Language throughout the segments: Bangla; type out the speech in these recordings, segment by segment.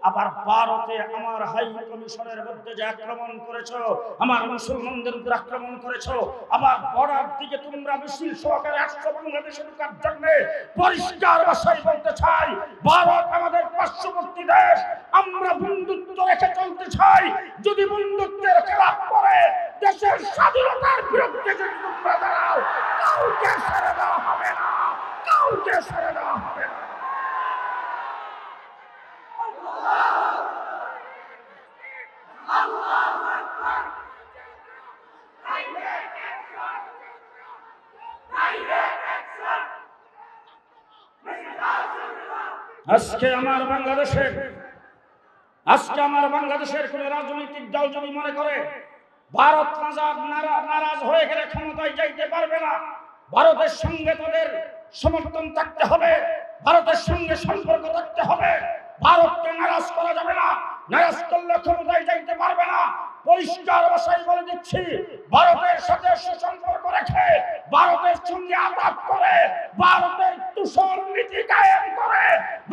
আবার ভারতে আমার হাই কমিশনের মধ্যে যে আক্রমণ করেছো, আমার মুসলমানদের উপর আক্রমণ করেছো, আবার বর্ডার দিকে তোমরা মিছিল সহকারে আসছো বাংলাদেশে ঢোকার জন্য। পরিষ্কার ভাষায় বলতে চাই, ভারত আমাদের পার্শ্ববর্তী দেশ, আমরা বন্ধুত্ব রেখে চলতে চাই। যদি বন্ধুত্বের খেলাপ করে দেশের স্বাধীনতার বিরুদ্ধে যদি তোমরা দাঁড়াও, কাউকে ছেড়ে দেওয়া হবে না, কাউকে ছেড়ে দেওয়া হবে না। আজকে আমার বাংলাদেশের কোন রাজনৈতিক দল যদি মনে করে ভারত নারাজ হয়ে গেলে ক্ষমতায় যাইতে পারবে না, ভারতের সঙ্গে তাদের সমর্থন থাকতে হবে, ভারতের সঙ্গে সম্পর্ক থাকতে হবে, ভারতকে নারাজ করা যাবে না, নারাজ করলে ক্ষমতায় যাইতে পারবে না। পরিষ্কার ভাষায় বলে দিচ্ছি, ভারতের সাথে সুসম্পর্ক রেখে ভারতের সঙ্গে আলাপ করে ভারতের তুষর নীতি কায়েম করে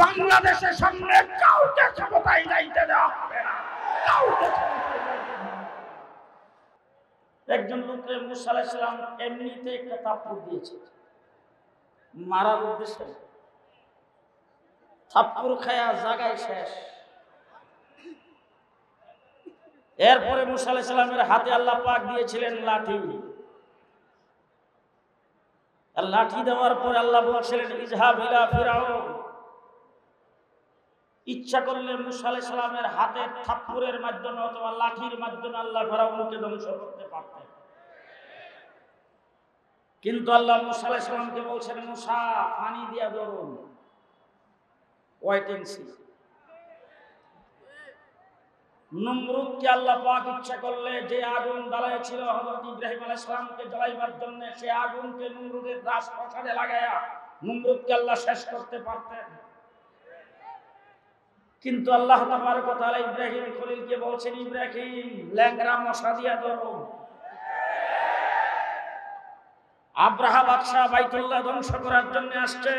বাংলাদেশের সামনে কাউকে ক্ষমতায় যাইতে দেওয়া হবে না, কাউকে। একজন লোককে মুসা আলাইহিস সালাম এমনিতে একটা থাপ্পড় দিয়েছে মারার উদ্দেশ্যে, থাপ্পড় খায়া জায়গায় শেষ। এরপরে মুসা আলাইহিস সালামের হাতে আল্লাহ পাক দিয়েছিলেন লাঠি। লাঠি দেওয়ার পরে আল্লাহ বলছিলেন ইজহাব ইলা ফিরাউন। ইচ্ছা করলে মুসা আলাইহিস সালামের হাতের থাপ্পড়ের মাধ্যমে অথবা লাঠির মাধ্যমে আল্লাহ ফিরাউনকে ধ্বংস করতে পারতেন, কিন্তু আল্লাহ মুসা আলাইহিস সালামকে বলছেন মুসা পানি দিয়া ধরুন, ওয়েট এন্ড সি। নমরুদকে আল্লাহ পাক ইচ্ছা করলে যে আগুন জ্বালায় ছিল হযরত ইব্রাহিম আলাইহিস সালামকে জ্বালাইবার জন্য, সে আগুনকে নমরুদের রাজপ্রাসাদে লাগায়া নমরুদকে আল্লাহ শেষ করতে পারতেন, কিন্তু আল্লাহ তাবারক ওয়া তাআলা ইব্রাহিম খলিলকে বলছেন ইব্রাহিম ল্যাংড়া মশা দিয়া ধরো। আব্রাহা বাদশা বাইতুল্লাহ ধ্বংস করার জন্য আসছে।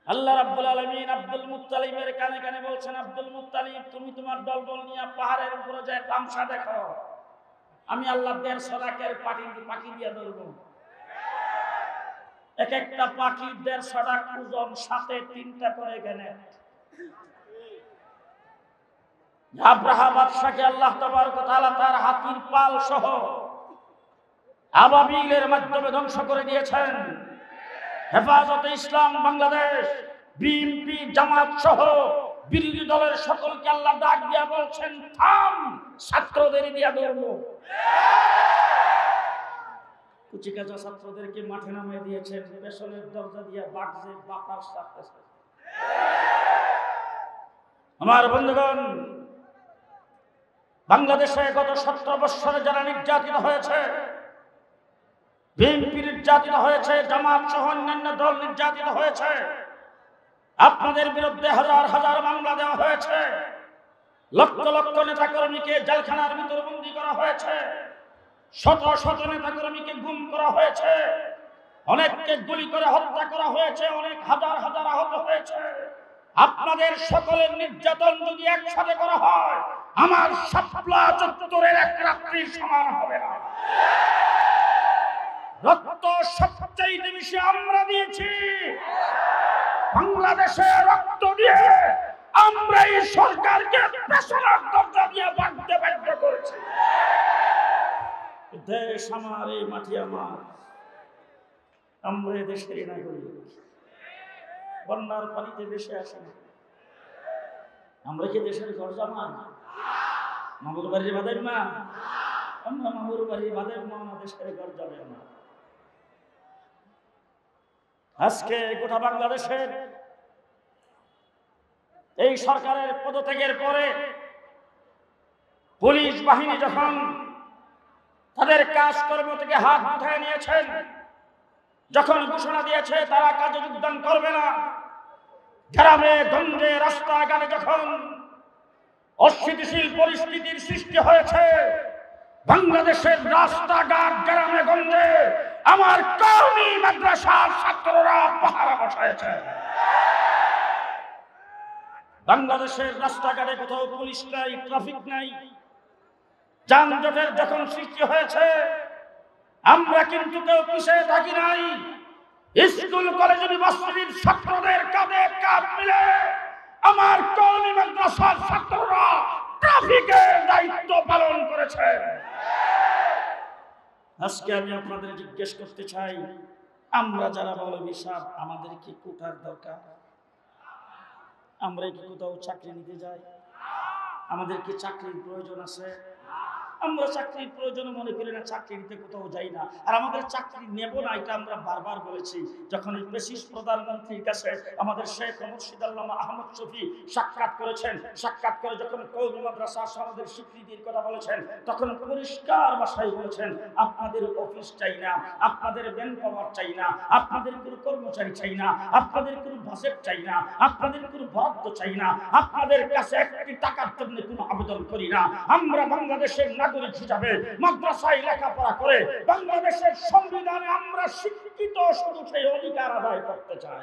আল্লাহ রাব্বুল আলামিন আব্দুল মুত্তালিবের কানে কানে বলছেন আব্দুল মুত্তালিব তুমি তোমার দলবল নিয়ে পাহাড়ের উপরে যায় তামসা দেখো, আমি আল্লাহ 150 লাখের পাখি দিয়ে ধরবো। এক একটা পাখি 150 লাখ ওজন, সাথে 3টা করে গ্রেনেড। আব্রাহা বাদশাকে আল্লাহ তাবারক ওয়া তাআলা তার হাতির পাল সহ আবাবিলের মাধ্যমে ধ্বংস করে দিয়েছেন। হেফাজতে ইসলাম বাংলাদেশ, বিএনপি, জামাত সহ বিরোধী দলের সকলকে আল্লাহ ডাক দিয়া বলছেন থাম, ছাত্রদের দিয়া ধরবো। কুচিকাচা ছাত্রদেরকে মাঠে নামিয়ে দিয়েছেন, পেছনের দরজা দিয়া বাগজে বাতাস ছাড়তেছে। আমার বন্ধুগণ, বাংলাদেশে গত 17 বছরে যারা নির্যাতিত হয়েছে, বিএনপি নির্যাতিত হয়েছে, জামাত সহ অন্যান্য দল নির্যাতিত হয়েছে, আপনাদের বিরুদ্ধে হাজার হাজার মামলা দেওয়া হয়েছে, লক্ষ লক্ষ নেতাকর্মীকে জেলখানার ভিতরে বন্দী করা হয়েছে, শত শত নেতাকর্মীকে গুম করা হয়েছে, অনেককে গুলি করে হত্যা করা হয়েছে, অনেক হাজার হাজার আহত হয়েছে। আপনাদের সকলের নির্যাতন যদি একসাথে করা হয়, আমার শাপলা চত্বরের এক রাত্রির সমান হবে না। রক্ত সবচেয়ে বেশি আমরা দিয়েছি, বাংলাদেশে রক্ত দিয়ে আমরা এই সরকারকে পেছনের দরজা দিয়ে ভাঙতে বাধ্য করেছি। দেশ আমার, এই মাটি আমার, আমরা এই দেশেরই নাগরিক। বন্যার পানিতে ভেসে আসে না, আমরা কি দেশের ঘর জামাই? মামুর বাড়ির বাদের না, আমরা মামুর বাড়ির বাদের না, দেশের ঘর যাবে না। আজকে গোটা বাংলাদেশের এই সরকারের পদত্যাগের পরে পুলিশ বাহিনী যখন তাদের কাজকর্ম থেকে হাত উঠিয়ে নিয়েছেন, যখন ঘোষণা দিয়েছে তারা কাজে যোগদান করবে না, গ্রামে গঞ্জে রাস্তাঘাটে যখন অস্থিতিশীল পরিস্থিতির সৃষ্টি হয়েছে, বাংলাদেশের রাস্তাঘাট গ্রামে গঞ্জে আমার কওমি মাদ্রাসার ছাত্ররা পাহারা বসাইছে। বাংলাদেশের রাস্তাঘাটে কোথাও পুলিশ নাই, ট্রাফিক নাই, যানজটের যখন সৃষ্টি হয়েছে আমরা কিন্তু কেউ পিছিয়ে থাকি নাই। স্কুল কলেজ ইউনিভার্সিটির ছাত্রদের কাঁধে কাঁধ মিলে আমার কওমি মাদ্রাসার ছাত্ররা ট্রাফিকের দায়িত্ব পালন করেছে। আজকে আমি আপনাদের জিজ্ঞেস করতে চাই, আমরা যারা মৌলভী সাহেব আমাদের কি কোটার দরকার? আমরা কি কোথাও চাকরি নিতে যাই? আমাদের কি চাকরির প্রয়োজন আছে? আমরা চাকরির প্রয়োজন মনে করি না, চাকরি নিতে কোথাও যাই না। আর আমাদের চাকরি নেব না এটা আমরা বারবার বলেছি। যখন এই ব্রিটিশ প্রধানমন্ত্রীর কাছে আমাদের শেখ মুর্শিদ আল্লামা আহমদ শফী সাক্ষাৎ করেছেন, সাক্ষাৎ করে যখন কওমি মাদ্রাসা সনদের স্বীকৃতির কথা বলেছেন, তখন পরিষ্কার ভাষায় বলেছেন আপনাদের অফিস চাই না, আপনাদের ম্যান পাওয়ার চাই না, আপনাদের কোনো কর্মচারী চাই না, আপনাদের কোনো বাজেট চাই না, আপনাদের কোনো বরাদ্দ চাই না, আপনাদের কাছে একটি টাকার জন্য কোনো আবেদন করি না। আমরা বাংলাদেশের নাগরিক হিসাবে মাদ্রাসায় লেখাপড়া করে বাংলাদেশের সংবিধানে আমরা শিক্ষিত, শুধু সেই অধিকার আদায় করতে চাই।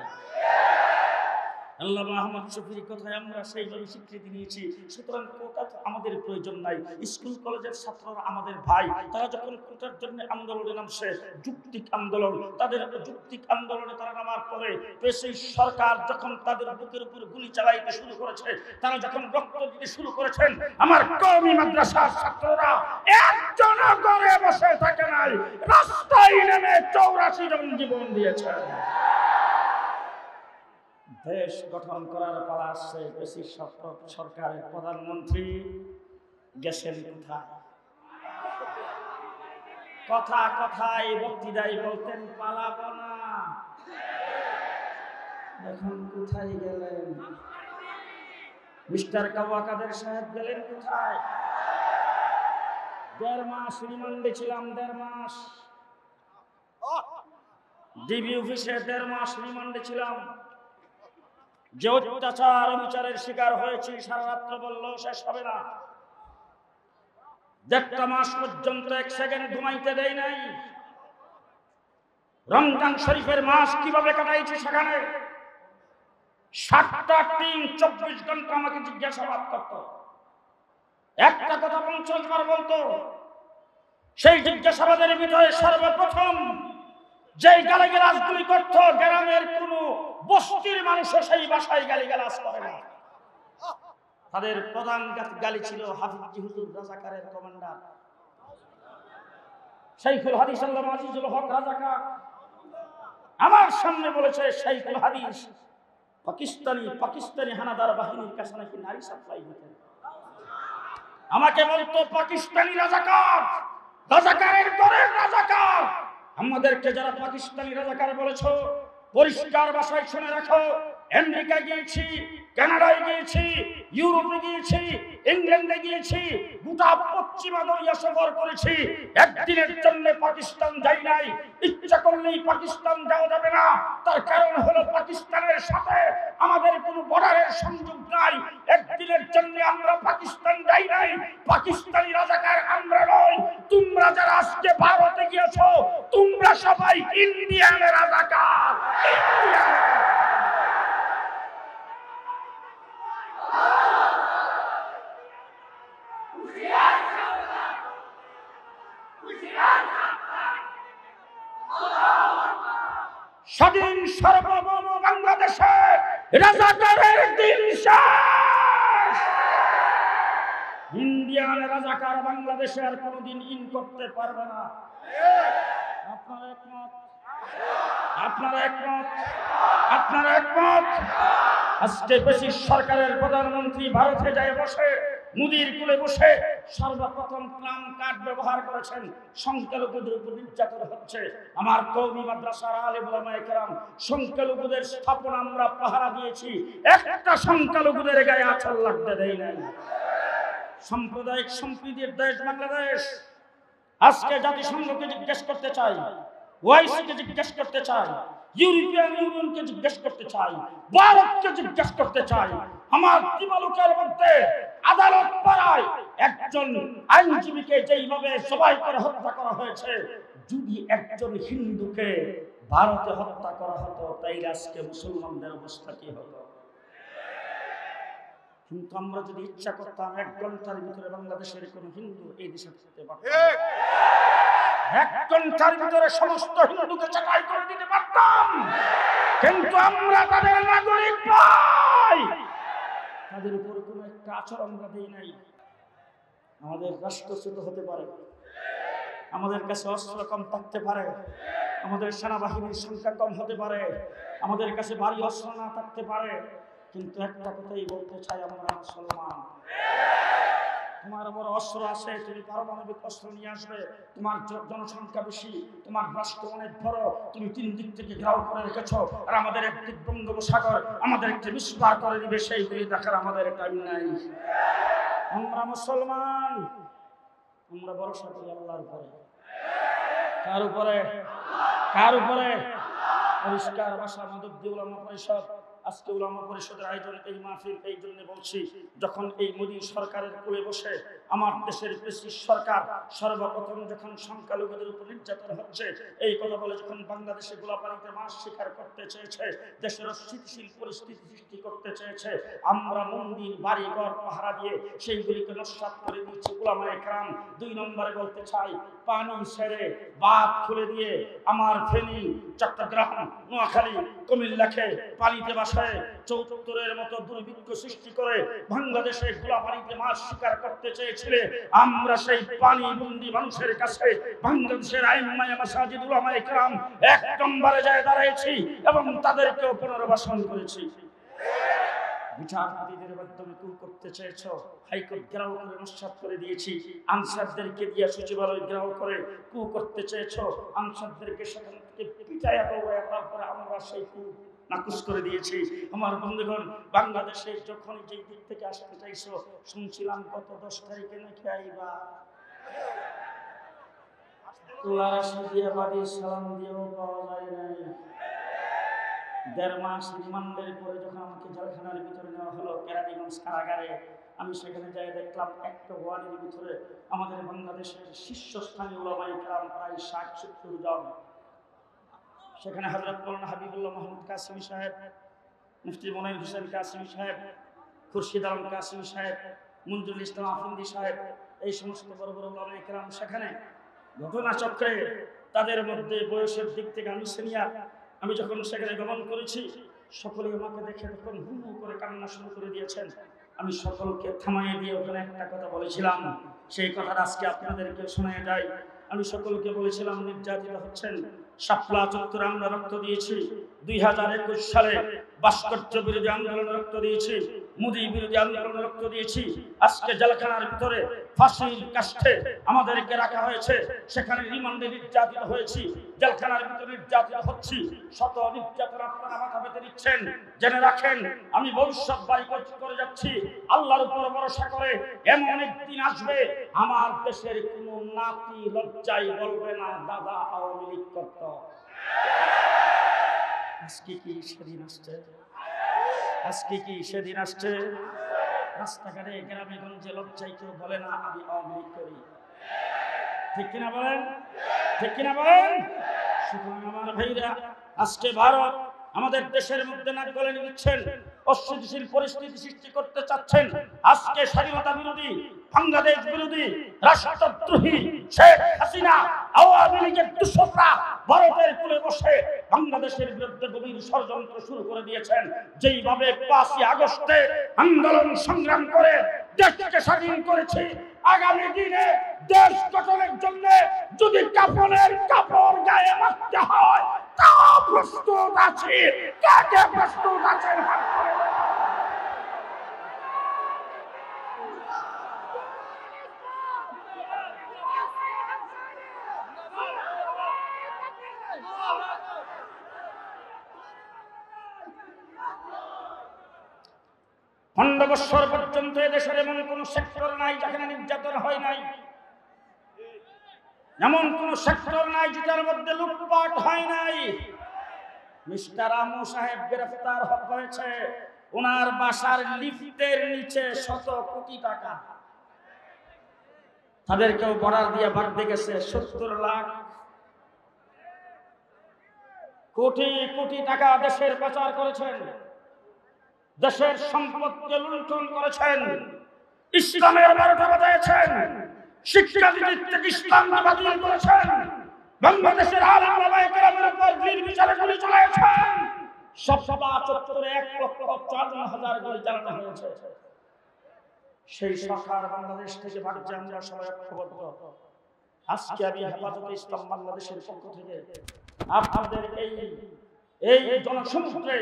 আল্লামা আহমদ শফীর কথায় আমরা সেইভাবে স্বীকৃতি নিয়েছি। সুতরাং কোটা আমাদের প্রয়োজন নাই। স্কুল কলেজের ছাত্ররা আমাদের ভাই, তারা যখন কোটার জন্য আন্দোলনে নামছে, যুক্তিক আন্দোলন, তাদের যুক্তিক আন্দোলনে তারা নামার পরে সেই সরকার যখন তাদের বুকের উপর গুলি চালাইতে শুরু করেছে, তারা যখন রক্ত দিতে শুরু করেছেন, আমার কওমি মাদ্রাসার ছাত্ররা একজন ঘরে বসে থাকে নাই, রাস্তায় নেমে 84 জন জীবন দিয়েছেন। দেশ গঠন করার পালা আসছে। বেশি সরকারের প্রধানমন্ত্রী গেছেন কোথায়? কথা কথায় বক্তৃতায় বলতেন পালাবো না, এখন কোথায় গেলেন? মিস্টার কাওয়া কাদের সাহেব গেলেন কোথায়? 1.5 মাস রিমান্ডে ছিলাম, 1.5 মাস ডিবি অফিসে 1.5 মাস রিমান্ডে ছিলাম। যে অত্যাচার অবিচারের শিকার হয়েছি, সারা রাত্র বললেও শেষ হবে না। 1.5 মাস পর্যন্ত 1 সেকেন্ড ঘুমাইতে দেয় নাই। রমজান শরীফের মাস কিভাবে কাটাইছি সেখানে 7টা টিম 24 ঘন্টা আমাকে জিজ্ঞাসাবাদ করত, একটা কথা 50 বার বলতো। সেই জিজ্ঞাসাবাদের ভিতরে সর্বপ্রথম যেই গালিগালাজগুলি করত, গ্রামের কোন বস্তির মানুষ সেই ভাষায় গালিগালাজ করে না। তাদের প্রধান গালি ছিল হাফিজি হুজুর রাজাকারের কমান্ডার শাইখুল হাদিস আল্লামা আজিজুল হক রাজাকার। আমার সামনে বলেছে শাইখুল হাদিস পাকিস্তানি হানাদার বাহিনীর কাছে নাকি নারী সাপ্লাই দিতেন। আমাকে বলতো পাকিস্তানি রাজাকার, রাজাকারের ঘরের রাজাকার। আমাদেরকে যারা পাকিস্তানি রাজাকার বলেছো, পরিষ্কার ভাষায় শুনে রাখো, আমেরিকা গিয়েছি, কানাডায় গিয়েছি, ইউরোপে গিয়েছি, ইংল্যান্ডে গিয়েছি, গোটা পশ্চিমা দুনিয়া সফর করেছি, একদিনের জন্য পাকিস্তান যাই নাই। ইচ্ছা করলেই পাকিস্তান যাওয়া যাবে না, তার কারণ হলো পাকিস্তানের সাথে আমাদের কোনো বর্ডারের সংযোগ নাই। একদিনের জন্য আমরা পাকিস্তান যাই নাই। পাকিস্তানি রাজাকার আমরা নই। তোমরা যারা আজকে ভারতে গিয়েছো, তোমরা সবাই ইন্ডিয়ানের রাজাকার। স্বাধীন সার্বভৌম বাংলাদেশে রাজাকারের দিন শেষ। ইন্ডিয়ান রাজাকার বাংলাদেশে আর কোনোদিন ইন করতে পারবে না। আপনারা একমত? আপনারা একমত? আপনারা একমত? আজকে ব্রিটিশ সরকারের প্রধানমন্ত্রী ভারতে যায় বসে, মুদির কুলে বসে সর্বপ্রথম প্লাম কার্ড ব্যবহার করেছেন। সংখ্যালঘুদের উপর নির্যাতন হচ্ছে। আমার কওমি মাদ্রাসার আলেম ওলামায়ে কেরাম সংখ্যালঘুদের স্থাপনা আমরা পাহারা দিয়েছি, একটা সংখ্যালঘুদের গায়ে আঁচল লাগতে দেয় নাই। সাম্প্রদায়িক সম্প্রীতির দেশ বাংলাদেশ। আজকে জাতিসংঘকে জিজ্ঞেস করতে চাই, ওআইসিকে জিজ্ঞেস করতে চাই, ইউরোপিয়ান ইউনিয়নকে জিজ্ঞেস করতে চাই, ভারতকে জিজ্ঞেস করতে চাই, আমার তিমালুকের মধ্যে আদালত পাড়ায় একজন আইনজীবীকে যেইভাবে সবাই করে হত্যা করা হয়েছে, যদি একজন হিন্দুকে ভারতে হত্যা করা হতো, তাই আজকে মুসলমানদের অবস্থা কি হতো? কিন্তু আমরা যদি ইচ্ছা করতাম 1 ঘন্টার ভিতরে বাংলাদেশের কোন হিন্দু এই দেশে থাকতে পারত, 1 ঘন্টার ভিতরে সমস্ত হিন্দুকে চাটাই করে দিতে পারতাম। কিন্তু আমরা তাদের নাগরিক নই, তাদের উপর কোনো একটা আচরণ আমরা দেই নাই। আমাদের রাষ্ট্র ছোট হতে পারে, আমাদের কাছে অস্ত্র কম থাকতে পারে, আমাদের সেনাবাহিনীর সংখ্যা কম হতে পারে, আমাদের কাছে ভারী অস্ত্র না থাকতে পারে, কিন্তু একটা কথাই বলতে চাই, আমরা মুসলমান। তোমার বড় অস্ত্র আছে, তুমি পারমাণবিক অস্ত্র নিয়ে আসবে, তোমার জনসংখ্যা বেশি, তোমার রাষ্ট্র অনেক বড়, তুমি 3 দিক থেকে ঘেরাও করে রেখেছ, আর আমাদের একটি বঙ্গোপসাগর আমাদের একটি বিস্ফোরণ করে দিবে, সেইগুলি দেখার আমাদের টাইম নাই। আমরা মুসলমান, আমরা ভরসা করি আল্লাহর উপরে। কার উপরে? কার উপরে? পরিষ্কার ভাষা মাধবদী উলামা পরিষদ, আজকে উলামা পরিষদের আয়োজন এই মাহফিল এই জন্য বলছি, যখন এই মোদী সরকারের কোলে বসে আমার দেশের ব্রিটিশ সরকার সর্বপ্রথম যখন সংখ্যালঘুদের উপর নির্যাতন হচ্ছে এই কথা বলে যখন বাংলাদেশে গোলাপানিতে মাছ শিকার করতে চেয়েছে, দেশের অস্থিতিশীল পরিস্থিতি সৃষ্টি করতে চেয়েছে, আমরা মন্দির বাড়িঘর পাহারা দিয়ে সেইগুলিকে নস্যাৎ করে দিচ্ছি উলামায়ে কেরাম। 2 নম্বরে বলতে চাই, পানি ছেড়ে বাঁধ খুলে দিয়ে আমার ফেনী, চট্টগ্রাম, নোয়াখালী, কুমিল্লাকে পানিতে বাসায় 74-এর মতো দুর্ভিক্ষ সৃষ্টি করে বাংলাদেশে গোলাপানিতে মাছ শিকার করতে চেয়েছিলে, আমরা সেই পানি বন্দী মানুষের কাছে বাংলাদেশের আইম্মায়ে মাসাজিদ উলামায়ে কেরাম 1 নম্বরে যায় দাঁড়িয়েছি এবং তাদেরকেও পুনর্বাসন করেছি। বিচারপতিদের মাধ্যমে কু করতে চেয়েছ, হাইকোর্ট ঘেরাও করে নস্যাৎ করে দিয়েছি, আনসারদেরকে দিয়ে সচিবালয় ঘেরাও করে কু করতে চেয়েছ, আনসারদেরকে সেখান থেকে পিটাইয়া দৌড়াইয়া তারপরে আমরা সেই কু নাকুশ করে দিয়েছি। আমার বন্ধুগণ, বাংলাদেশে যখন যেই দিক থেকে আসতে চাইছো, শুনছিলাম গত 10 তারিখে নাকি আইবা, সালাম দিয়েও পাওয়া যায় নাই। 1.5 মাস রিমান্ডের পরে যখন আমাকে জেলখানার ভিতরে নেওয়া হলো কেরানীগঞ্জ কারাগারে, আমি সেখানে যাই দেখলাম একটা ওয়ার্ডের ভিতরে আমাদের বাংলাদেশের শীর্ষস্থানীয় উলামায়ে কেরাম প্রায় 60-70 জন। সেখানে হযরত মাওলানা হাবিবুল্লাহ মাহমুদ কাসেমি সাহেব, মুফতি মনির হোসেন কাসেমি সাহেব, খুরশিদ আলম কাসেমি সাহেব, মঞ্জুরুল ইসলাম আফন্দি সাহেব, এই সমস্ত বড় বড় উলামায়ে কেরাম সেখানে। ঘটনাচক্রে তাদের মধ্যে বয়সের দিক থেকে আমি সিনিয়র। আমি যখন সেখানে গমন করেছি, সকলে আমাকে দেখে তখন হু হু করে কান্না শুরু করে দিয়েছেন। আমি সকলকে থামাইয়ে দিয়ে ওখানে একটা কথা বলেছিলাম, সেই কথাটা আজকে আপনাদেরকে শোনায় যাই। আমি সকলকে বলেছিলাম, নির্যাতিত হচ্ছেন, শাপলা চত্বরে আমরা রক্ত দিয়েছি, 2021 সালে ভাস্কর্য বিরোধী আন্দোলনে রক্ত দিয়েছি, মোদী বিরোধী আন্দোলনে রক্ত দিয়েছি। আজকে জেলখানার ভিতরে ফাঁসির কাষ্ঠে আমাদেরকে রাখা হয়েছে, সেখানে রিমান্ডে নির্যাতিত হয়েছি, জেলখানার ভিতরে নির্যাতিত হচ্ছি, শত নির্যাতন আপনারা মাথা পেতে দিচ্ছেন। জেনে রাখেন, আমি ভবিষ্যৎবাণী করে যাচ্ছি, আল্লাহর উপর ভরসা করে এমন একদিন আসবে আমার দেশের কোনো নাতি লজ্জায় বলবে না দাদা আওয়ামী লীগ করত। আজকে কি সেদিন আসছে? আজকে কি সেদিন আসছে? রাস্তাঘাটে গ্রামে গঞ্জে লজ্জায় কেউ বলে না আমি আওয়ামী লীগ করি। ঠিক কিনা বলেন? ঠিক কিনা বলেন? সুতরাং আমার ভাইরা, আজকে ভারত আমাদের দেশের মধ্যে নাক গলে নিচ্ছেন, অস্থিতিশীল পরিস্থিতি সৃষ্টি করতে চাচ্ছেন। আজকে স্বাধীনতা বিরোধী, বাংলাদেশ বিরোধী, রাষ্ট্রদ্রোহী শেখ হাসিনা, আওয়ামী লীগের দূষকরা ভারতের কোলে বসে বাংলাদেশের বিরুদ্ধে গভীর ষড়যন্ত্র শুরু করে দিয়েছেন। যেইভাবে 5ই আগস্টে আন্দোলন সংগ্রাম করে দেশকে স্বাধীন করেছি, আগামী দিনে দেশ গঠনের জন্য যদি কাফনের কাপড় গায়ে মারতে হয় তা প্রস্তুত আছি। কে প্রস্তুত আছেন? পনেরো বছর পর্যন্ত এদেশের এমন কোন সেক্টর নাই যেখানে নির্যাতন হয় নাই, এমন কোন সেক্টর নাই যেটার মধ্যে লুটপাট হয় নাই। মিস্টার আমু সাহেব গ্রেফতার হয়েছে, ওনার বাসার লিফটের নিচে শত কোটি টাকা, তাদেরকেও বর্ডার দিয়ে ভাগতে গেছে। 70 লাখ কোটি কোটি টাকা দেশের পাচার করেছেন। দেশের সম্পদকে লুণ্ঠন করেছেন, ইসলামের 12টা বাজাইছেন, শিক্ষানীতি থেকে ইসলামকে বাতিল করেছেন, বাংলাদেশের আলেম ওলামায়ে কেরামের উপর নির্বিচারে গুলি চালিয়েছেন। সবসভা চত্বরে 1,54,000 গুলি চালানো হয়েছে। সেই সরকার বাংলাদেশ থেকে ভাগছে, আমরা সবাই ঐক্যবদ্ধ। আজকে আমি হেফাজতে ইসলাম বাংলাদেশের পক্ষ থেকে আপনাদের এই জনসমুদ্রে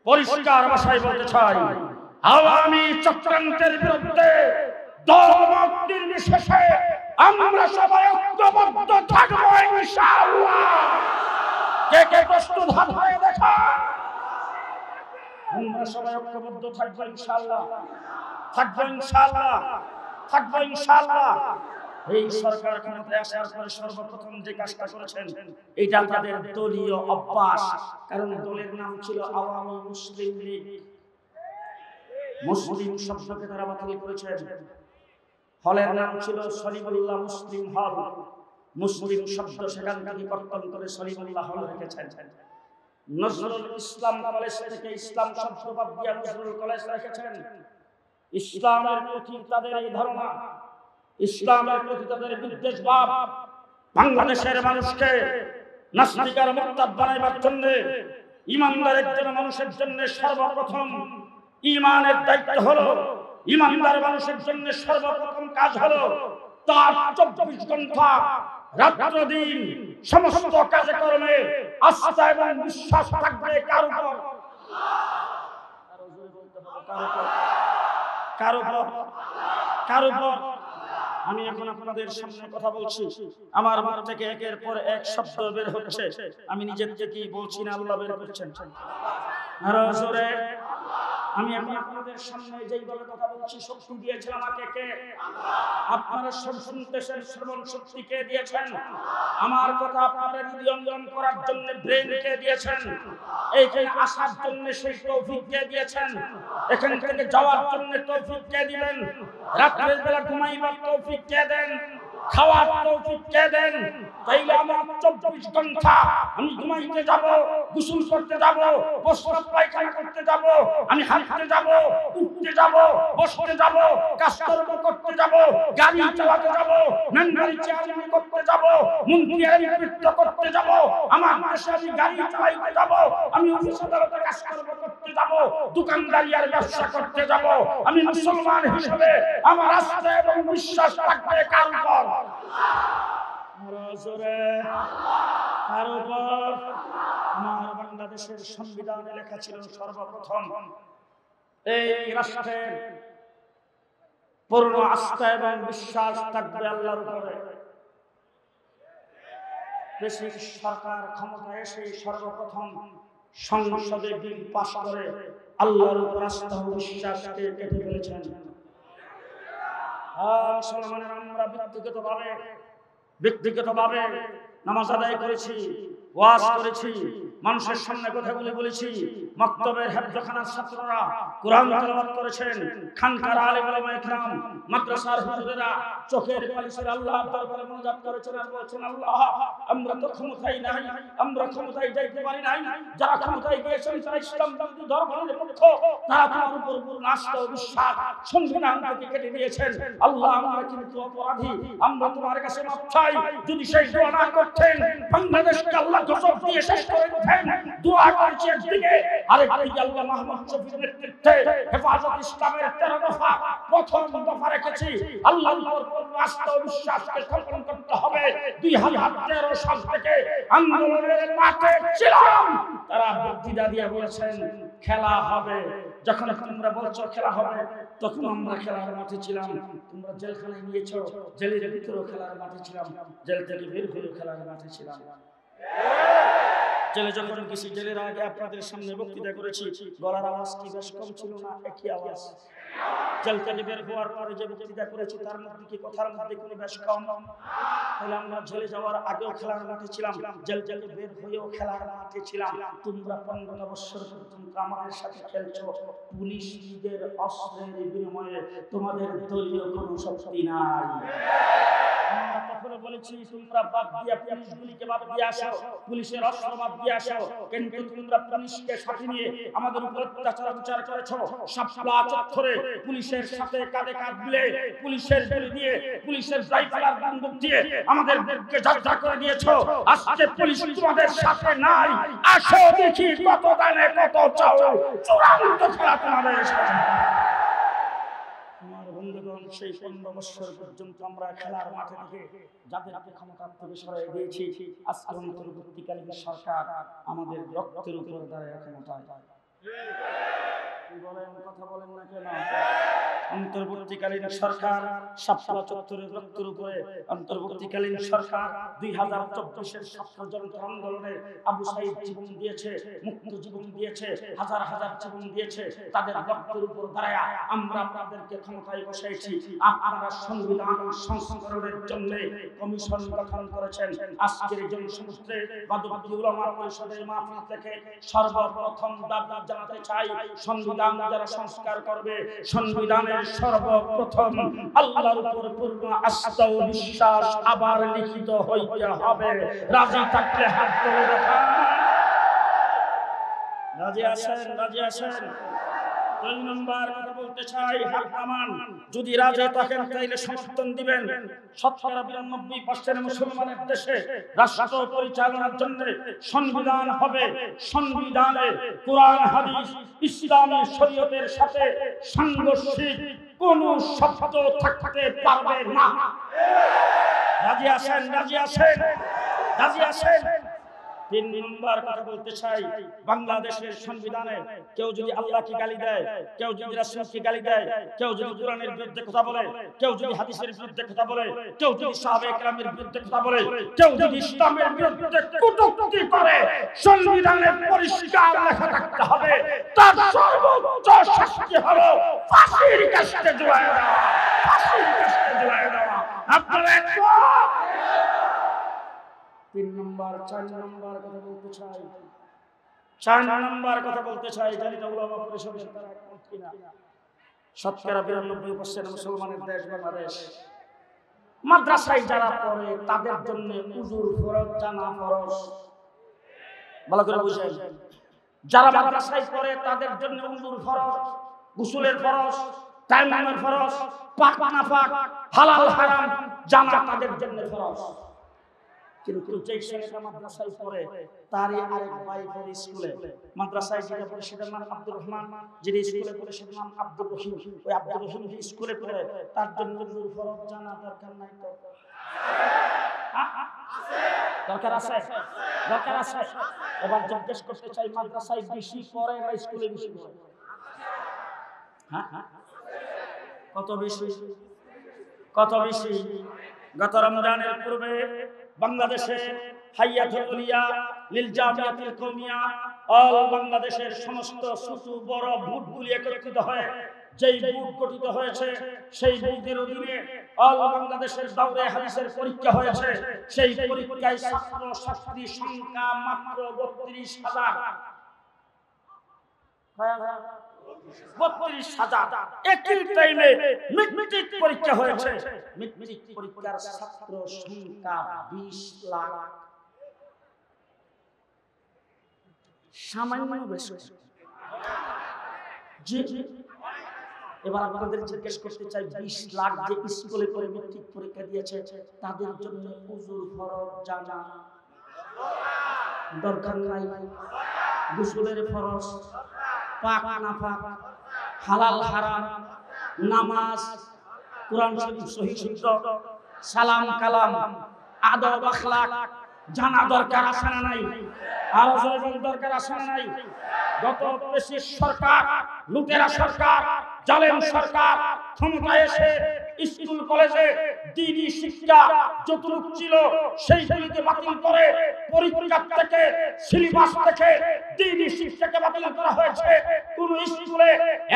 পরিষ্কার ভাষায় বলতে চাই, আওয়ামী চক্রান্তের বিরুদ্ধে দলমত নির্বিশেষে আমরা সবাই ঐক্যবদ্ধ থাকবো ইনশাআল্লাহ। কে কে প্রস্তুত হাত হয়ে দেখা? আমরা সবাই ঐক্যবদ্ধ থাকবো ইনশাআল্লাহ, থাকবো ইনশাআল্লাহ, থাকবো ইনশাআল্লাহ। এই সরকার ক্ষমতায় আসার পরে সর্বপ্রথম যে কাজটা করেছেন এটা তাদের দলীয় অভ্যাস। কারণ দলের নাম ছিল আওয়ামী মুসলিম লীগ। মুসলিম শব্দকে তারা বাতিল করেছেন। হলের নাম ছিল সলিমুল্লাহ মুসলিম হল। মুসলিম শব্দ সেখান থেকে কর্তন করে সলিমুল্লাহ হল রেখেছেন। নজরুল ইসলাম কলেজ থেকে ইসলাম শব্দ বাদ দিয়ে নজরুল কলেজ রেখেছেন। ইসলামের প্রতি তাদের এই ধারণা, ইসলামের প্রতি তাদের বিদ্বেষ ভাব, বাংলাদেশের মানুষকে নাস্তিক আর মুরতাদ বানাইবার জন্য, ইমানদার একজন মানুষের জন্য সর্বপ্রথম ইমানের দায়িত্ব হলো, ইমানদার মানুষের জন্য সর্বপ্রথম কাজ হলো তার 24 ঘন্টা রাত্র দিন সমস্ত কাজে কর্মে আস্থা এবং বিশ্বাস থাকবে কার উপর? কার উপর? কার উপর? আমি এখন আপনাদের সামনে কথা বলছি, আমার মুখ থেকে একের পর এক শব্দ বের হচ্ছে, আমি নিজের থেকেই বলছি না, আল্লাহ বের করছেন। আর জোরে আমি এখন আপনাদের সামনে যেইভাবে কথা বলছি, শক্তি দিয়েছেন আমাকে কে? আপনারা শুনতেছেন, শ্রবণ শক্তি কে দিয়েছেন? আমার কথা আপনারা হৃদয়ঙ্গম করার জন্য ব্রেন কে দিয়েছেন? এইখানে আসার জন্য সেই তৌফিক কে দিয়েছেন? এখান থেকে যাওয়ার জন্য তৌফিক কে দিবেন? রাতের বেলা ঘুমাইবার তৌফিক কে দেন? খাওয়ার তৌফিক কে দেন? তাইলে আমার 24 ঘন্টা আমি ঘুমাইতে যাব, গোসল করতে যাব, প্রস্রাব পায়খানা করতে যাব, আমি হাঁটতে যাব, উঠতে যাব, বসতে যাব, কাজকর্ম করতে যাব, গাড়ি চালাতে যাব, মেম্বারি চেয়ারম্যান করতে যাব, মন্ত্রী করতে যাব, আমার দেশে আমি গাড়ি চালাইতে যাব, আমি অফিস আদালতে কাজকর্ম করতে যাব, দোকানদারি আর ব্যবসা করতে যাব। আমি মুসলমান হিসেবে আমার আস্থা এবং বিশ্বাস থাকবে কার উপর? আমার বাংলাদেশের সংবিধানে লেখা ছিল সর্বপ্রথম এই রাষ্ট্রের পূর্ণ আস্থা এবং বিশ্বাস থাকবে আল্লাহর উপরে। দেশে সরকার ক্ষমতায় এসে সর্বপ্রথম সংসদে বিল পাস করে আল্লাহর উপর আস্থা ও বিশ্বাসকে কেটে ফেলেছেন। আমরা ব্যক্তিগতভাবে নামাজ আদায় করেছি, ওয়াজ করেছি, মানুষের সামনে কথাগুলি বলেছি, মাকতবের হেফজখানার ছাত্ররা কোরআন তেলাওয়াত করেছেন, খানকার আলেম ওলামায়ে কেরাম, মাদ্রাসার হুজুরেরা চোখের পানিতে আল্লাহর দরবারে মুনাজাত করেছেন আর বলেছেন, আল্লাহ আমরা তো ক্ষমতায় নাই, আমরা ক্ষমতায় যাইতে পারি নাই, যারা ক্ষমতায় গিয়েছেন তারা ইসলাম বিরোধী ধর্মের পক্ষ, তারা তোমার উপর পূর্ণ আস্থা ও বিশ্বাস সংবিধান থেকে কেটে দিয়েছেন। আল্লাহ আমরা কিন্তু অপরাধী, আমরা তোমার কাছে মাফ চাই। যদি সেই দোয়া না করতেন বাংলাদেশকে আল্লাহ গজব দিয়ে শেষ করে দিতেন। দোয়া করছি একদিকে, আরেকদিকে আল্লাহ মাহমুদ শফির নেতৃত্বে হেফাজত ইসলামের 13 দফা প্রথম দফা রেখেছি। আল্লাহর উপর পূর্ণ আস্থা ও বিশ্বাসকে স্থাপন করতে হবে। 2013 সাল থেকে আন্দোলনের মাঠে ছিলাম, তারা বক্তৃতা দিয়ে বলেছেন খেলা হবে। যখন তোমরা বলছো খেলা হবে, তখন আমরা খেলার মাঠে ছিলাম। তোমরা জেলখানায় নিয়েছো, জেলের ভিতরেও খেলার মাঠে ছিলাম, জেল থেকে বের হয়ে খেলার মাঠে ছিলাম। জেলে যখন গেছি, জেলের আগে আপনাদের সামনে বক্তৃতা করেছি, গলার আওয়াজ কি বেশ কম ছিল না? একই আওয়াজ। জেল থেকে বের হওয়ার পরে যে বক্তৃতা করেছি তার মধ্যে কি কথার মধ্যে কোনো বেশ কম? তাহলে আমরা জেলে যাওয়ার আগেও খেলার মাঠে ছিলাম, জেল থেকে বের হয়েও খেলার মাঠে ছিলাম। তোমরা 15 বছর পর্যন্ত আমাদের সাথে খেলছো, পুলিশদের অস্ত্রের বিনিময়ে তোমাদের দলীয় কোনো শক্তি নাই। আমরা তখন বলেছি তোমরা বাদ দিয়া পুলিশগুলিকে বাদ দিয়ে আসো, পুলিশের অস্ত্র বাদ দিয়ে আসো, কিন্তু তোমরা পুলিশকে সাথে নিয়ে আমাদের উপর অত্যাচার করেছো। শাপলা চত্বরে পুলিশের সাথে কাঁধে কাঁধ মিলে পুলিশের গুলি দিয়ে, পুলিশের রাইফেলার বন্দুক দিয়ে আমাদের বুককে ঝাঁঝরা করে দিয়েছো। আজকে পুলিশ তোমাদের সাথে নাই, আসো দেখি কত দানে কত চাও, চূড়ান্ত খেলা তোমাদের সাথে। আমার বন্ধুগণ, সেই 15 বছর পর্যন্ত আমরা খেলার মাঠে থেকে যাদেরকে ক্ষমতা থেকে সরাই দিয়েছি, আজকে অন্তর্বর্তীকালীন সরকার আমাদের রক্তের উপর দাঁড়ায় ক্ষমতায়। বলেন, কথা বলেন না কেন? অন্তর্বর্তীকালীন সরকার শাপলা চত্বরের রক্তের উপরে, অন্তর্বর্তীকালীন সরকার 2024-এর স্বাধীনতা আন্দোলনে আবু সাঈদ জীবন দিয়েছে, মুক্ত জীবন দিয়েছে, হাজার হাজার জীবন দিয়েছে। তাদের রক্তের উপর দাঁড়ায় আমরা আপনাদেরকে ক্ষমতায় বসাইছি। আপনারা সংবিধান সংস্করণের জন্য কমিশন গঠন করেছেন। আজকের জনসমুদ্রে বাদবাদী উলামা পরিষদের মাহফিল থেকে সর্বপ্রথম দাবি জানাতে চাই, সংবিধান যারা সংস্কার করবে, সংবিধানের সর্বপ্রথম আল্লাহর উপর পূর্ণ আস্থা ও বিশ্বাস আবার লিখিত হইতে হবে। রাজি থাকলে হাত তুলে দেখান। রাজি আছেন? রাজি আছেন? 2 নম্বর কথা বলতে চাই, হাত নামান। যদি রাজি থাকেন তাইলে সমর্থন দিবেন। 92% মুসলমানের দেশে রাষ্ট্র পরিচালনার জন্য সংবিধান হবে। সংবিধানে কোরআন হাদিস ইসলামী শরীয়তের সাথে সাংঘর্ষিক কোনো শব্দ থাকতে পারবে না। রাজি আছেন? রাজি আছেন? রাজি আছেন? 3 নম্বর কথা বলতে চাই, বাংলাদেশের সংবিধানে কেউ যদি আল্লাহকে গালি দেয়, কেউ যদি রাসূলকে গালি দেয়, কেউ যদি কোরআনের বিরুদ্ধে কথা বলে, কেউ যদি হাদিসের বিরুদ্ধে কথা বলে, কেউ যদি সাহাবায়ে কেরামের বিরুদ্ধে কথা বলে, কেউ যদি ইসলামের বিরুদ্ধে কটূক্তি করে, সংবিধানে পরিষ্কার লেখা থাকতে হবে তার সর্বোচ্চ শাস্তি হলো ফাঁসির কাস্টে ঝুলায় দেওয়া। ফাঁসির কাস্টে ঝুলায় দেওয়া। আপনারা একমত? 3 নম্বর। 4 নম্বর কথা বলতে চাই, 4 নম্বর কথা বলতে চাই, জানি না উলামা পরিষদের তারা একমত কিনা। 92% মুসলমানের দেশ বাংলাদেশ। মাদ্রাসায় যারা পড়ে তাদের জন্য উজুর ফরজ, জানা ফরজ। ভালো করে বুঝেন, যারা মাদ্রাসায় পড়ে তাদের জন্য উজুর ফরজ, গোসলের ফরজ, তায়াম্মুমের ফরজ, পাক না পাক, হালাল হারাম জানা তাদের জন্য ফরজ। কিন্তু যে ছেলেটা মাদ্রাসায় পড়ে তারই আরেক ভাই পড়ে স্কুলে, মাদ্রাসায় যেটা পড়ে সেটার নাম আব্দুর রহমান, যিনি স্কুলে পড়ে সেটার নাম আব্দুর রহিম। ওই আব্দুর রহিম যে স্কুলে পড়ে তার জন্য উজুর ফরজ জানা দরকার নাই তো? দরকার আছে? দরকার আছে। এবার জিজ্ঞেস করতে চাই, মাদ্রাসায় বেশি পড়ে না স্কুলে বেশি পড়ে? হ্যাঁ, কত বেশি? কত বেশি? গত রমজানের পূর্বে বাংলাদেশে হাইয়াতুল উলিয়া লিল জামিয়াতুল কওমিয়া অল বাংলাদেশের সমস্ত ছোট বড় বুথগুলি একত্রিত হয়ে যেই বুথ গঠিত হয়েছে, সেই বুথের অধীনে অল বাংলাদেশের দাওরে হাদিসের পরীক্ষা হয়েছে। সেই পরীক্ষায় ছাত্র ছাত্রী সংখ্যা মাত্র 32,000। 32,000। একই টাইমে মেট্রিক পরীক্ষা হয়েছে। মেট্রিক পরীক্ষার ছাত্র সংখ্যা 20 লাখ। সামান্য বেশি। জি, এবার আপনাদের জিজ্ঞেস করতে চাই, 20 লাখ যে স্কুলে করে মেট্রিক পরীক্ষা দিয়েছে তাদের জন্য উজুর ফরজ জানা দরকার নাই? গোসলের ফরজ, পাক না পাক, হালাল হারাম, নামাজ, কোরআন শরীফ সহিহ শুদ্ধ, সালাম কালাম, আদব আখলাক জানা দরকার আছে না নাই? আরো জোরে দরকার আছে না নাই? গত ফ্যাসিস্ট সরকার, লুটেরা সরকার, জালেম সরকার ক্ষমতায় এসে স্কুল কলেজে দ্বীনি শিক্ষা যতটুকু ছিল সেইগুলিকে বাতিল করে পরীক্ষা থেকে, সিলেবাস থেকে দ্বীনি শিক্ষাকে বাতিল করা হয়েছে। কোন স্কুলে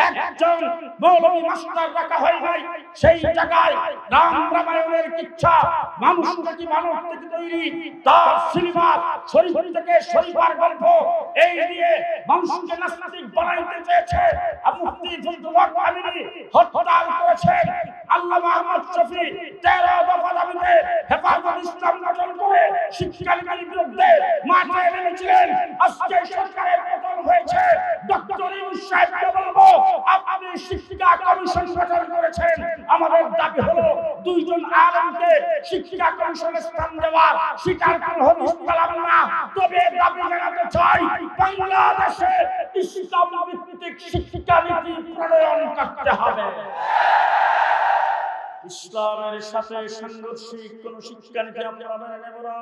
একজন মৌলভী মাস্টার রাখা হয় নাই। সেই জায়গায় রাম রামায়ণের কিচ্ছা, মানুষ থেকে মানব থেকে তৈরি তার সিলেবাস, শরীফ থেকে শরীফার গল্প, এই দিয়ে মানুষকে নাস্তিক বানাইতে চেয়েছে। মুফতি ফজলুল হক আমিনী হত্যা করেছেন। আল্লামা আহমদ শফী 13 দফা দাবিতে শিক্ষানীতির বিরুদ্ধে মাঠে নেমেছিলেন। আজকে সরকারের পতন হয়েছে, ডক্টর ইউনূস সাহেবকে বলবো, আপনি শিক্ষা কমিশন গঠন করেছেন। আমাদের দাবি হলো দুইজন আলেমকে শিক্ষা কমিশনে স্থান দেওয়ার স্বীকার করা হদিস পেলাম না। তবে দাবি জানাতে চাই, বাংলাদেশে ইসলাম ভিত্তিক শিক্ষানীতি প্রণয়ন করতে হবে। ইসলামের সাথে সাংঘর্ষিক কোন শিক্ষানীতি আমরা মেনে নেব না।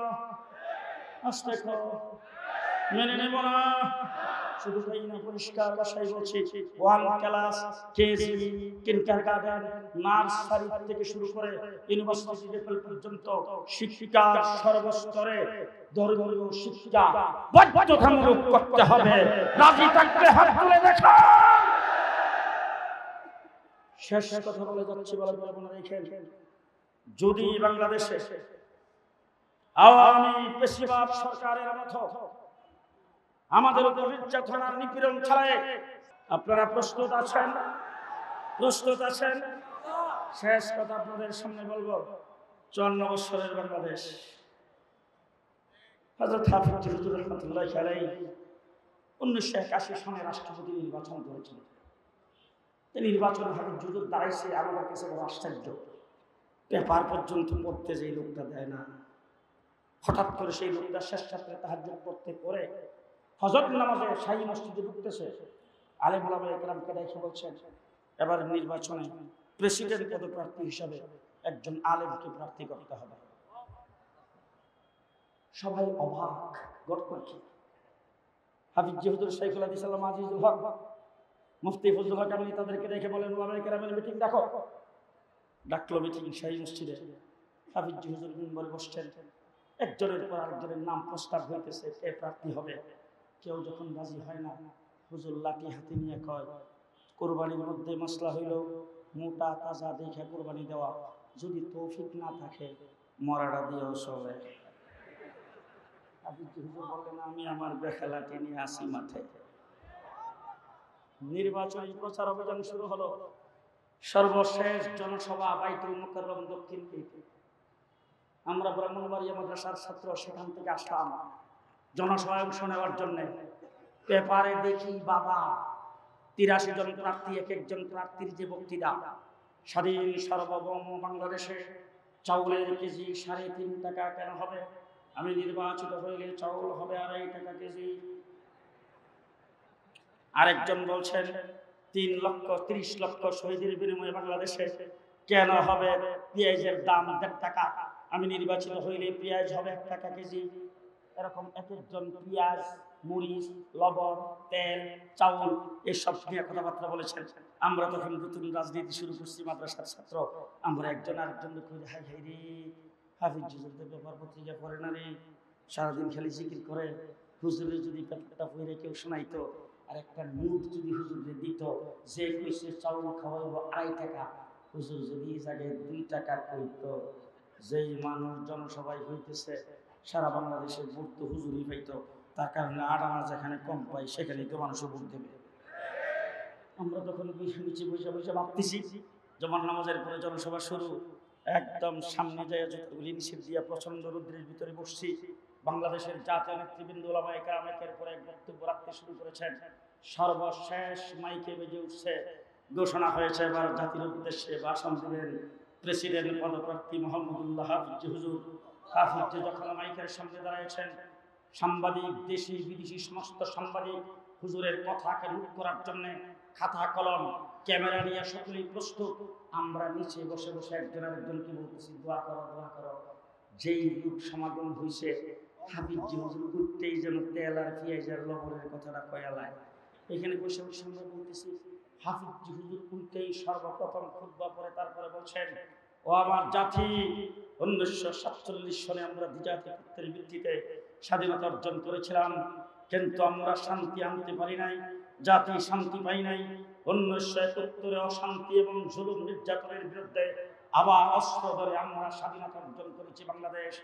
আস্তে মেনে নেব না। শুধু তাই না, পরিষ্কার ভাষায় বলছি, 1 ক্লাস, কেজি, কিন্ডারগার্টেন, নার্সারি থেকে শুরু করে ইউনিভার্সিটি লেভেল পর্যন্ত শিক্ষার সর্বস্তরে ধর্মীয় শিক্ষা বাধ্যতামূলক করতে হবে। রাজি থাকলে হাত তুলে দেখান। শেষ কথা বলে যাচ্ছি, বলে মনে রেখেন, যদি বাংলাদেশে আওয়ামী পেশিবাদ সরকারের মতো আমাদের উপর নির্যাতনার নিপীড়ন চালায়, আপনারা প্রস্তুত আছেন? প্রস্তুত আছেন? শেষ কথা আপনাদের সামনে বলবো, 54 বছরের বাংলাদেশ, হযরত হাফিজ হুজুর রাহমাতুল্লাহি আলাইহি 1981 সনে রাষ্ট্রপতি নির্বাচন করেছেন। নির্বাচন হাফিজ হুজুর দাঁড়াইছে, আমাদের কাছে বড় আশ্চর্য। পেপার পর্যন্ত পড়তে যে লোকটা দেয় না, হঠাৎ করে সেই লোকটা শেষ রাত্রে তাহাজ্জুদ পড়তে পড়ে ফজর নামাজে শাহী মসজিদে ঢুকতেছে। আলেম ওলামায়ে কেরামকে দেখে বলছেন, এবার নির্বাচনে প্রেসিডেন্ট পদপ্রার্থী হিসাবে একজন আলেমকে প্রার্থী করতে হবে। সবাই অবাক, ঘটনা কি? হাফিজ হুজুর শাইখুল হাদিস আল্লামা আজিজুল হক, মুফতি ফজলুল হক আমিনী তাদেরকে দেখে বলেন, ওলামায়ে কেরামের মিটিং ডাকো। ডাকলো মিটিং শাহী মসজিদে। হাফিজ হুজুর মিম্বরে বসছেন, একজনের পর আরেকজনের নাম প্রস্তাব হইতেছে, কে প্রার্থী হবে। কেউ যখন রাজি হয় না, হুজুর লাঠি হাতে নিয়ে কয়, কোরবানির মধ্যে মশলা হইল মোটা তাজা দেখে কোরবানি দেওয়া, যদি তৌফিক না থাকে মরাটা দিয়েও চলে। হাফিজ হুজুর বললেন, আমি আমার বেখা লাঠি নিয়ে আসি মাঠে। নির্বাচনী প্রচার অভিযান শুরু হলো। সর্বশেষ জনসভা বাইতুল মুকাররম দক্ষিণ গেটে। আমরা ব্রাহ্মণবাড়িয়া মাদ্রাসার ছাত্র সেখান থেকে আসলাম জনসভায় অংশ নেওয়ার জন্য। পেপারে দেখি বাবা 83 জন প্রার্থী, এক একজন প্রার্থীর যে বক্তৃতা, স্বাধীন সার্বভৌম বাংলাদেশে চাউলের কেজি 3.5 টাকা কেন হবে, আমি নির্বাচিত হইলে চাউল হবে 2.5 টাকা কেজি। আরেকজন বলছেন 3,30,00,000 শহীদের বিনিময়ে বাংলাদেশে কেন হবে পেঁয়াজের দাম 1.5 টাকা, আমি নির্বাচিত হইলে পেঁয়াজ হবে 1 টাকা কেজি। এরকম এক একজন পেঁয়াজ, মরিচ, লবণ, তেল, চাউল এসব নিয়ে কথাবার্তা বলেছেন। আমরা তখন নতুন রাজনীতি শুরু করছি, মাদ্রাসার ছাত্র। আমরা একজন আরেকজনকে কই, হাই হাই রে, হাফিজ হুজুরদের পেপার পত্রিকা পড়ে না রে, সারাদিন খালি জিকির করে। হুজুরের যদি পেপারটা পড়ে কেউ শোনাইতো, আর একটা নোট যদি হুজুরে দিত, যে কইছে চাউল খাওয়াইব 2.5 টাকা, হুজুর যদি এই জায়গায় 2 টাকা কইতো, যেই মানুষ জনসভায় হইতেছে সারা বাংলাদেশে ভোট তো হুজুরই পাইতো, তার কারণে 8 আনা যেখানে কম পাই সেখানেই তো মানুষও ভোট দেবে। আমরা তখন নিচে বসে বসে ভাবতেছি, জমান নামাজের পরে জনসভা শুরু, একদম সামনে যায় যতগুলি নিষেধ দিয়া প্রচন্ড রৌদ্রের ভিতরে বসছি। বাংলাদেশের জাতীয় নেতৃবৃন্দ ওলামায়ে কেরাম একের পর এক বক্তব্য রাখতে শুরু করেছেন। সর্বশেষ মাইকে বেজে উঠছে, ঘোষণা হয়েছে এবার জাতির উদ্দেশ্যে ভাষণ দিবেন প্রেসিডেন্ট পদপ্রার্থী মোহাম্মদুল্লাহ হাফিজ হুজুর। হাফিজ যখন মাইকের সামনে দাঁড়িয়েছেন, সাংবাদিক, দেশি বিদেশি সমস্ত সাংবাদিক হুজুরের কথাকে নোট করার জন্য খাতা কলম ক্যামেরা নিয়ে সকলেই প্রস্তুত। আমরা নিচে বসে বসে একজন আরেকজনকে বলতেছি, দোয়া করো, দোয়া করো। যেই লোক সমাগম হয়েছে, হাফিজ হুজুর উঠতেই যেন তেল আর পেঁয়াজ আর লবণের কথাটা কয়ালায়। এখানে বসে বসে আমরা বলতেছি, হাফিজ হুজুর উঠতেই সর্বপ্রথম খুতবা পড়ে তারপরে বলছেন, ও আমার জাতি, 1947 সনে আমরা দ্বিজাতিত্বের ভিত্তিতে স্বাধীনতা অর্জন করেছিলাম, কিন্তু আমরা শান্তি আনতে পারি নাই, জাতি শান্তি পাই নাই। 1971 অশান্তি এবং জুলুম নির্যাতনের বিরুদ্ধে আবার অস্ত্র ধরে আমরা স্বাধীনতা অর্জন করেছি বাংলাদেশ।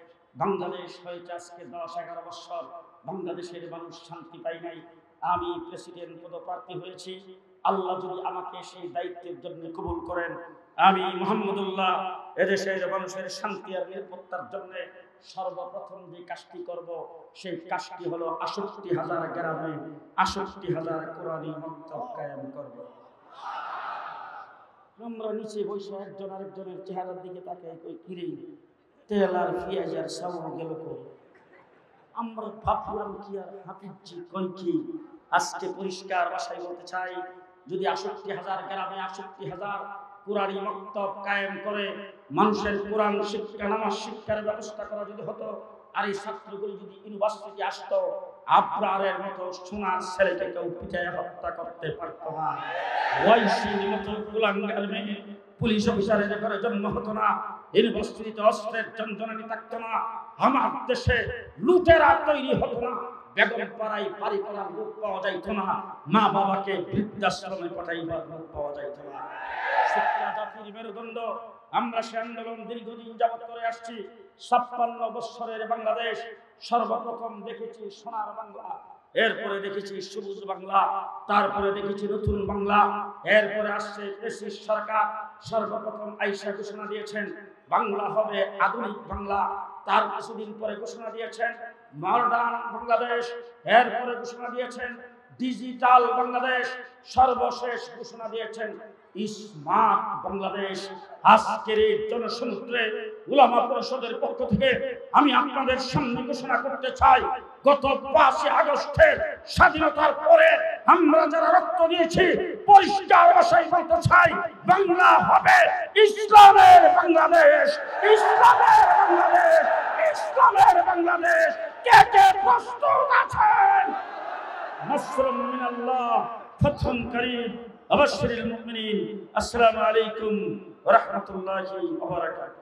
বাংলাদেশ হয়েছে আজকে 10-11 বছর, বাংলাদেশের মানুষ শান্তি পাই নাই। আমি প্রেসিডেন্ট পদপ্রার্থী হয়েছি, আল্লাহ যদি আমাকে সেই দায়িত্বের জন্য কবুল করেন, আমি মুহাম্মদুল্লাহ এদেশের মানুষের শান্তি আর নিরাপত্তার জন্য সর্বপ্রথম যে কাজটি করব সেই কাজটি হলো ৬৮,০০০ গ্রামে ৬৮,০০০ কোরআনী মক্তব কায়েম করব। আমরা নিচে বসে একজন আরেকজনের চেহারার দিকে তাকাই, কই কিরে তেল আর পেঁয়াজ আর সাবুন গেল কই? আমরা ভাবলাম কি আর হাফিজি কই কি। আজকে পরিষ্কার ভাষায় বলতে চাই, যদি ৬৮,০০০ গ্রামে ৬৮,০০০ কোরআনী মক্তব কায়েম করে মানুষের কোরআন শিক্ষা নামাজ শিক্ষার ব্যবস্থা করা যদি হতো, আর এই ছাত্রগুলি যদি ইউনিভার্সিটি আসতো, আবরারের মতো সোনার ছেলেকে কেউ পিটায় হত্যা করতে পারতো না। ওয়াইসির মতো কুলাঙ্গার মেয়ে পুলিশ অফিসারের ঘরে জন্ম হতো না। ইউনিভার্সিটিতে অস্ত্রের জঞ্জনানি থাকতো না। আমার দেশে লুটেরা তৈরি হতো না। বেগম পাড়ায় বাড়ি করার লোক পাওয়া যাইত না। মা বাবাকে বৃদ্ধাশ্রমে পাঠাইবার লোক পাওয়া যাইত না। শিক্ষা জাতির মেরুদণ্ড। আমরা সে আন্দোলন দীর্ঘদিন যাবত করে আসছি। ৫৬ বছরের বাংলাদেশ। সর্বপ্রথম দেখেছি সোনার বাংলা, এরপরে দেখেছি সবুজ বাংলা, তারপরে দেখেছি নতুন বাংলা, এরপরে আসছে দেশের সরকার। সর্বপ্রথম আইসা ঘোষণা দিয়েছেন বাংলা হবে আধুনিক বাংলা। তার কিছুদিন পরে ঘোষণা দিয়েছেন মডার্ন বাংলাদেশ। এরপরে ঘোষণা দিয়েছেন ডিজিটাল বাংলাদেশ। সর্বশেষ ঘোষণা দিয়েছেন স্মার্ট বাংলাদেশ। আজকের এই জনসমুদ্রে উলামা পরিষদের পক্ষ থেকে আমি আপনাদের সামনে ঘোষণা করতে চাই, গত ৫ই আগস্টের স্বাধীনতার পরে আমরা যারা রক্ত দিয়েছি, পরিষ্কার ভাষায় বলতে চাই, বাংলা হবে ইসলামের বাংলাদেশ। ইসলামের বাংলাদেশ, ইসলামের বাংলাদেশ। কে কে প্রস্তুত আছেন? নাসরুম মিনাল্লাহ, ফাতহুন কারীব, আবাশশিরিল মুমিনিন। আসসালামু আলাইকুম ওয়া রাহমাতুল্লাহি ওয়া বারাকাতুহু।